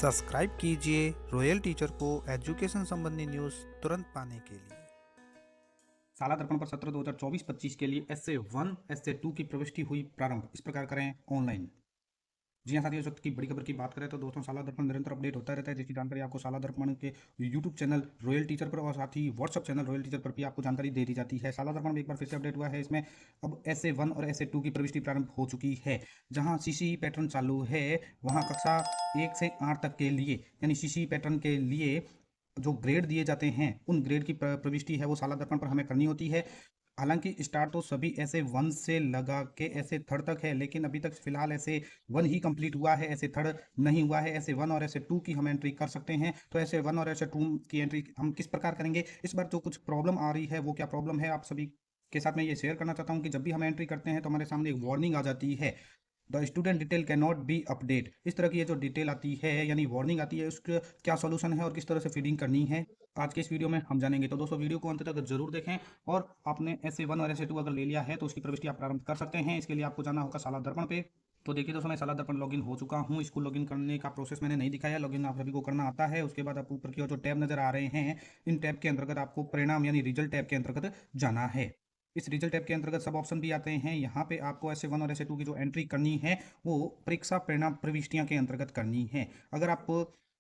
Subscribe कीजिए royal teacher को education संबंधी न्यूज़ तुरंत पाने के लिए। साला दर्पण पर सत्र 2024-25 के लिए SA1 SA2 की प्रविष्टि हुई प्रारंभ। इस प्रकार करें ऑनलाइन। जी हाँ साथियों, इस वक्त की बड़ी खबर की बात करें तो दोस्तों साला दर्पण निरंतर अपडेट होता रहता है, जिसकी जानकारी आपको साला दर्पण के यूट्यूब चैनल रॉयल टीचर पर और साथ ही व्हाट्सअप चैनल रॉयल टीचर पर भी आपको जानकारी दे दी जाती है। साला दर्पण में एक बार फिर से अपडेट हुआ है। इसमें अब SA1 और SA2 की प्रविष्टि प्रारंभ हो चुकी है। जहाँ CCE पैटर्न चालू है वहाँ कक्षा 1 से 8 तक के लिए यानी CCE पैटर्न के लिए जो ग्रेड दिए जाते हैं उन ग्रेड की प्रविष्टि है वो साला दर्पण पर हमें करनी होती है। हालांकि स्टार्ट तो सभी SA1 से लगा के SA3 तक है, लेकिन अभी तक फिलहाल SA1 ही कंप्लीट हुआ है, SA3 नहीं हुआ है। SA1 और SA2 की हम एंट्री कर सकते हैं। तो SA1 और SA2 की एंट्री हम किस प्रकार करेंगे, इस बार जो कुछ प्रॉब्लम आ रही है वो क्या प्रॉब्लम है आप सभी के साथ मैं ये शेयर करना चाहता हूँ कि जब भी हम एंट्री करते हैं तो हमारे सामने एक वार्निंग आ जाती है, the student detail can not be update. इस तरह की ये जो डिटेल आती है यानी वार्निंग आती है, उसका क्या सॉल्यूशन है और किस तरह से फीडिंग करनी है आज के इस वीडियो में हम जानेंगे। तो दोस्तों वीडियो को अंत तक जरूर देखें और आपने SA1 और SA2 अगर ले लिया है तो उसकी प्रविष्टि आप प्रारंभ कर सकते हैं। इसके लिए आपको जाना होगा साला दर्पण पे। तो देखिए दोस्तों, मैं साला दर्पण लॉगिन हो चुका हूँ। इसको लॉगिन करने का प्रोसेस मैंने नहीं दिखाया, लॉगिन आप सभी को करना आता है। उसके बाद आप ऊपर की ओर जो टैब नजर आ रहे हैं, इन टैब के अंतर्गत आपको परिणाम यानी रिजल्ट टैब के अंतर्गत जाना है। इस रिजल्ट टैब के अंतर्गत सब ऑप्शन भी आते हैं। यहाँ पे आपको SA1 और SA2 की जो एंट्री करनी है वो परीक्षा परिणाम प्रविष्टियाँ के अंतर्गत करनी है। अगर आप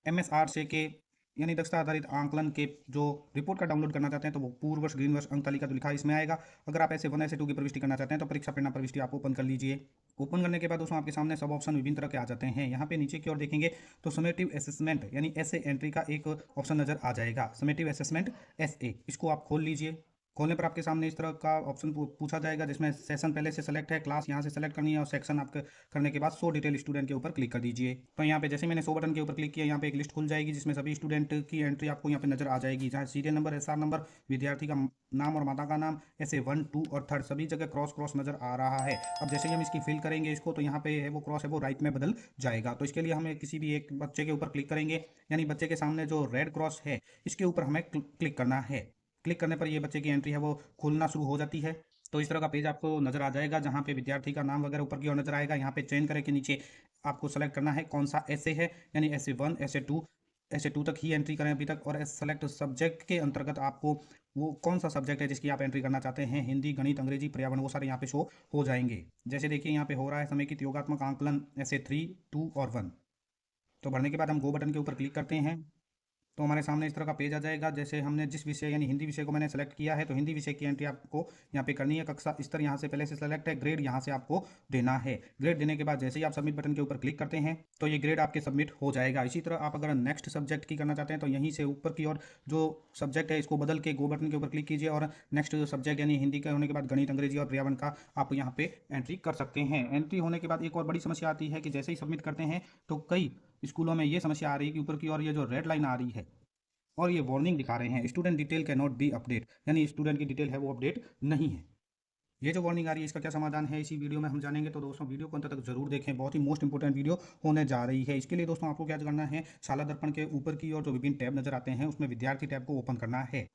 MSRC के यानी दक्षता आधारित आंकलन के जो रिपोर्ट का डाउनलोड करना चाहते हैं तो वो पूर्व वर्ष ग्रीन वर्ष अंक तालिका जो लिखा है इसमें आएगा। अगर आप SA1 SA2 की प्रविष्टि करना चाहते हैं तो परीक्षा परिणाम प्रविष्टि आप ओपन कर लीजिए। ओपन करने के बाद दोस्तों आपके सामने सब ऑप्शन विभिन्न तरह के आ जाते हैं। यहाँ पे नीचे की ओर देखेंगे तो समेटिव असेसमेंट यानी SA एंट्री का एक ऑप्शन नजर आ जाएगा, समेटिव असेसमेंट SA। इसको आप खोल लीजिए। खोलने पर आपके सामने इस तरह का ऑप्शन पूछा जाएगा, जिसमें सेशन पहले से सेलेक्ट है, क्लास यहाँ से सेलेक्ट करनी है और सेक्शन आपके करने के बाद शो डिटेल स्टूडेंट के ऊपर क्लिक कर दीजिए। तो यहाँ पे जैसे मैंने शो बटन के ऊपर क्लिक किया, यहाँ पे एक लिस्ट खुल जाएगी जिसमें सभी स्टूडेंट की एंट्री आपको यहाँ पे नजर आ जाएगी, जहाँ सीरियल नंबर, SR नंबर, विद्यार्थी का नाम और माता का नाम, SA1 2 और 3 सभी जगह क्रॉस क्रॉस नजर आ रहा है। अब जैसे ही हम इसकी फिल करेंगे इसको तो यहाँ पे है वो क्रॉस है वो राइट में बदल जाएगा। तो इसके लिए हमें किसी भी एक बच्चे के ऊपर क्लिक करेंगे, यानी बच्चे के सामने जो रेड क्रॉस है इसके ऊपर हमें क्लिक करना है। क्लिक करने पर ये बच्चे की एंट्री है वो खुलना शुरू हो जाती है। तो इस तरह का पेज आपको नजर आ जाएगा, जहाँ पे विद्यार्थी का नाम वगैरह ऊपर की ओर नजर आएगा। यहाँ पे चयन करें के नीचे आपको सेलेक्ट करना है कौन सा SA है, यानी SA1 SA2 तक ही एंट्री करें अभी तक। और सेलेक्ट सब्जेक्ट के अंतर्गत आपको वो कौन सा सब्जेक्ट है जिसकी आप एंट्री करना चाहते हैं, हिंदी, गणित, अंग्रेजी, पर्यावरण, वो सारे यहाँ पे शो हो जाएंगे। जैसे देखिए यहाँ पे हो रहा है समेकित योगात्मक आंकलन SA3 2 और 1। तो भरने के बाद हम गो बटन के ऊपर क्लिक करते हैं तो हमारे सामने इस तरह का पेज आ जाएगा। जैसे हमने जिस विषय यानी हिंदी विषय को मैंने सेलेक्ट किया है तो हिंदी विषय की एंट्री आपको यहाँ पे करनी है। कक्षा स्तर यहाँ से पहले से सेलेक्ट है, ग्रेड यहाँ से आपको देना है। ग्रेड देने के बाद जैसे ही आप सबमिट बटन के ऊपर क्लिक करते हैं तो ये ग्रेड आपके सबमिट हो जाएगा। इसी तरह आप अगर नेक्स्ट सब्जेक्ट की करना चाहते हैं तो यहीं से ऊपर की ओर जो सब्जेक्ट है इसको बदल के गो बटन के ऊपर क्लिक कीजिए और नेक्स्ट सब्जेक्ट यानी हिंदी का होने के बाद गणित, अंग्रेजी और पर्यावरण का आप यहाँ पे एंट्री कर सकते हैं। एंट्री होने के बाद एक और बड़ी समस्या आती है कि जैसे ही सबमिट करते हैं तो कई स्कूलों में ये समस्या आ रही है कि ऊपर की ओर ये जो रेड लाइन आ रही है और ये वार्निंग दिखा रहे हैं, student detail can not be update, यानी स्टूडेंट की डिटेल है वो अपडेट नहीं है। ये जो वार्निंग आ रही है इसका क्या समाधान है इसी वीडियो में हम जानेंगे। तो दोस्तों वीडियो को अंत तक जरूर देखें, बहुत ही मोस्ट इंपोर्टेंट वीडियो होने जा रही है। इसके लिए दोस्तों आपको क्या करना है, शाला दर्पण के ऊपर की और जो विभिन्न टैब नजर आते हैं उसमें विद्यार्थी टैब को ओपन करना है।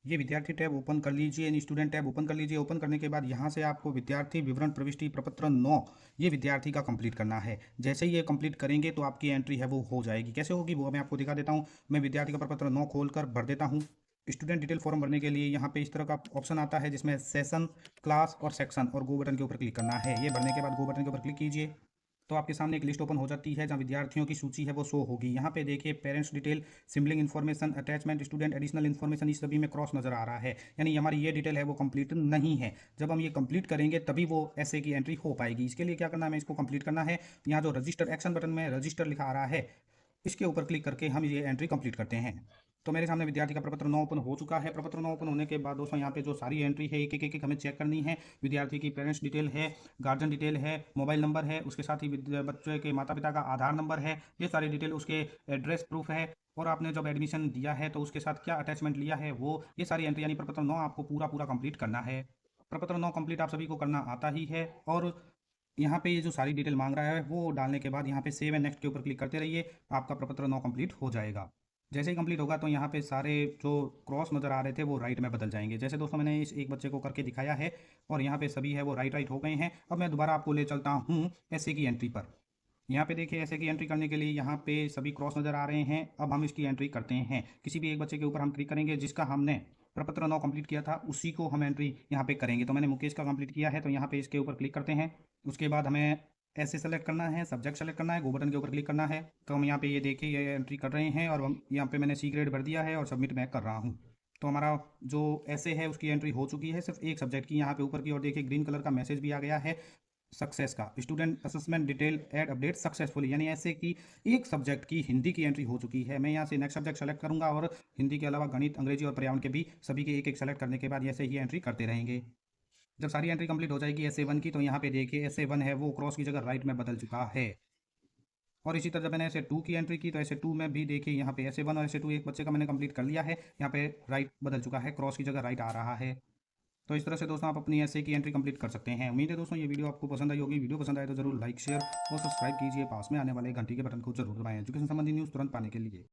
ये विद्यार्थी टैब ओपन कर लीजिए, यानी स्टूडेंट टैब ओपन कर लीजिए। ओपन करने के बाद यहाँ से आपको विद्यार्थी विवरण प्रविष्टि प्रपत्र 9 ये विद्यार्थी का कंप्लीट करना है। जैसे ही ये कंप्लीट करेंगे तो आपकी एंट्री है वो हो जाएगी। कैसे होगी वो मैं आपको दिखा देता हूँ। मैं विद्यार्थी का प्रपत्र 9 खोल कर भर देता हूँ। स्टूडेंट डिटेल फॉर्म भरने के लिए यहाँ पे इस तरह का ऑप्शन आता है जिसमें सेशन, क्लास और सेक्शन और गो बटन के ऊपर क्लिक करना है। ये भरने के बाद गो बटन के ऊपर क्लिक कीजिए तो आपके सामने एक लिस्ट ओपन हो जाती है जहाँ विद्यार्थियों की सूची है वो शो होगी। यहाँ पे देखिए parents detail, sibling information, attachment, student additional information, इस सभी में क्रॉस नजर आ रहा है, यानी हमारी ये डिटेल है वो कंप्लीट नहीं है। जब हम ये कंप्लीट करेंगे तभी वो SA की एंट्री हो पाएगी। इसके लिए क्या करना है, हमें इसको कंप्लीट करना है। यहाँ जो रजिस्टर एक्शन बटन में रजिस्टर लिखा आ रहा है इसके ऊपर क्लिक करके हम ये एंट्री कंप्लीट करते हैं। तो मेरे सामने विद्यार्थी का प्रपत्र 9 ओपन हो चुका है। प्रपत्र 9 ओपन होने के बाद दोस्तों यहाँ पे जो सारी एंट्री है एक हमें चेक करनी है। विद्यार्थी की पेरेंट्स डिटेल है, गार्जियन डिटेल है, मोबाइल नंबर है, उसके साथ ही बच्चे के माता पिता का आधार नंबर है, ये सारी डिटेल, उसके एड्रेस प्रूफ है और आपने जब एडमिशन दिया है तो उसके साथ क्या अटैचमेंट लिया है वो, ये सारी एंट्री यानी प्रपत्र 9 आपको पूरा पूरा कंप्लीट करना है। प्रपत्र 9 कंप्लीट आप सभी को करना आता ही है। और यहाँ पे ये जो सारी डिटेल मांग रहा है वो डालने के बाद यहाँ पे सेव एंड नेक्स्ट के ऊपर क्लिक करते रहिए, आपका प्रपत्र 9 कंप्लीट हो जाएगा। जैसे ही कंप्लीट होगा तो यहाँ पे सारे जो क्रॉस नज़र आ रहे थे वो राइट में बदल जाएंगे। जैसे दोस्तों मैंने इस एक बच्चे को करके दिखाया है और यहाँ पे सभी है वो राइट राइट हो गए हैं। अब मैं दोबारा आपको ले चलता हूँ SA की एंट्री पर। यहाँ पे देखिए ऐसे की एंट्री करने के लिए यहाँ पे सभी क्रॉस नज़र आ रहे हैं। अब हम इसकी एंट्री करते हैं। किसी भी एक बच्चे के ऊपर हम क्लिक करेंगे जिसका हमने प्रपत्र 9 कंप्लीट किया था, उसी को हम एंट्री यहाँ पे करेंगे। तो मैंने मुकेश का कंप्लीट किया है, तो यहाँ पे इसके ऊपर क्लिक करते हैं। उसके बाद हमें ऐसे सेलेक्ट करना है, सब्जेक्ट सेलेक्ट करना है, गो बटन के ऊपर क्लिक करना है। तो हम यहाँ पे ये देखिए ये एंट्री कर रहे हैं और हम यहाँ पे मैंने सी ग्रेड भर दिया है और सबमिट मैं कर रहा हूँ। तो हमारा जो ऐसे है उसकी एंट्री हो चुकी है, सिर्फ एक सब्जेक्ट की। यहाँ पे ऊपर की ओर देखिए ग्रीन कलर का मैसेज भी आ गया है सक्सेस का, student assessment detail add update successfully, यानी ऐसे कि एक सब्जेक्ट की हिंदी की एंट्री हो चुकी है। मैं यहाँ से नेक्स्ट सब्जेक्ट सेलेक्ट करूंगा और हिंदी के अलावा गणित, अंग्रेजी और पर्यावरण के भी सभी के एक एक सेलेक्ट करने के बाद ऐसे ही एंट्री करते रहेंगे। जब सारी एंट्री कंप्लीट हो जाएगी SA1 की, तो यहाँ पे देखिए SA1 है वो क्रॉस की जगह राइट में बदल चुका है। और इसी तरह जब मैंने SA2 की एंट्री की तो SA2 में भी देखिए यहाँ पे SA1 और SA2 एक बच्चे का मैंने कंप्लीट कर लिया है। यहाँ पे राइट बदल चुका है, क्रॉस की जगह राइट आ रहा है। तो इस तरह से दोस्तों आप अपनी ऐसे की एंट्री कंप्लीट कर सकते हैं। उम्मीद है दोस्तों ये वीडियो आपको पसंद आई होगी। वीडियो पसंद आए तो जरूर लाइक, शेयर और सब्सक्राइब कीजिए। पास में आने वाले घंटी के बटन को जरूर दबाएं एजुकेशन संबंधी न्यूज़ तुरंत पाने के लिए।